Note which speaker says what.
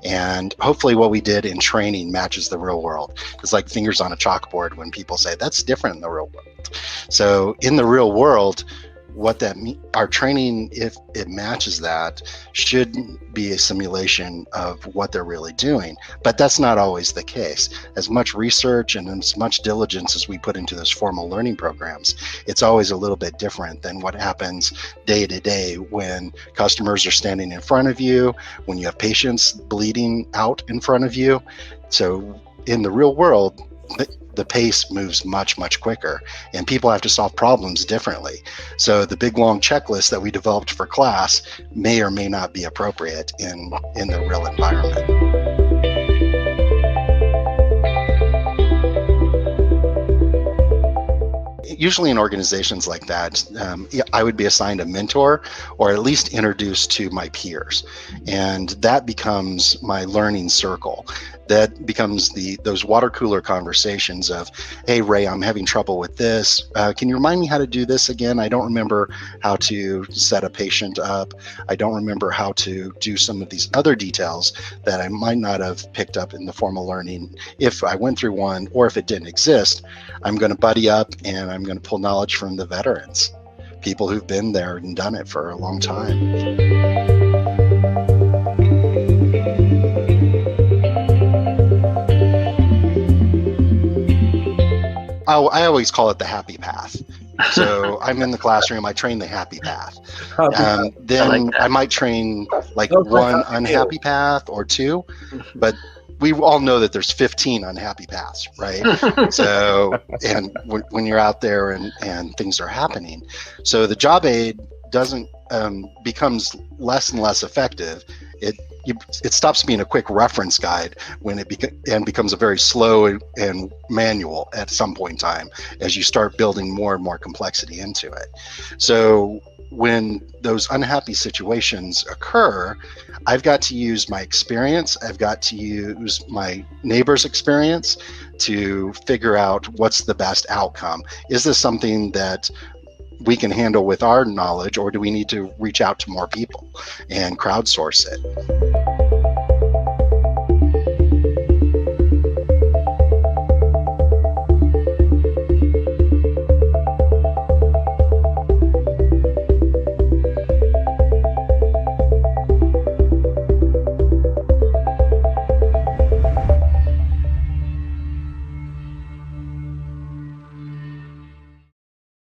Speaker 1: And hopefully what we did in training matches the real world. It's like fingers on a chalkboard when people say that's different in the real world. So in the real world, what that our training, if it matches that, should be a simulation of what they're really doing. But that's not always the case. As much research and as much diligence as we put into those formal learning programs, it's always a little bit different than what happens day to day when customers are standing in front of you, when you have patients bleeding out in front of you. So in the real world, the pace moves much, much quicker, and people have to solve problems differently. So the big long checklist that we developed for class may or may not be appropriate in the real environment. Usually in organizations like that, I would be assigned a mentor or at least introduced to my peers. And that becomes my learning circle. That becomes those water cooler conversations of, hey, Ray, I'm having trouble with this. Can you remind me how to do this again? I don't remember how to set a patient up. I don't remember how to do some of these other details that I might not have picked up in the formal learning if I went through one, or if it didn't exist. I'm going to buddy up and I'm going to pull knowledge from the veterans, people who've been there and done it for a long time. I always call it the happy path. So I'm in the classroom, I train the happy path. Then I might train like one unhappy path or two, but we all know that there's 15 unhappy paths, right? So, and when you're out there and things are happening, so the job aid doesn't becomes less and less effective. It stops being a quick reference guide when it becomes a very slow and manual at some point in time as you start building more and more complexity into it. So when those unhappy situations occur, I've got to use my experience, I've got to use my neighbor's experience to figure out what's the best outcome. Is this something that we can handle with our knowledge, or do we need to reach out to more people and crowdsource it?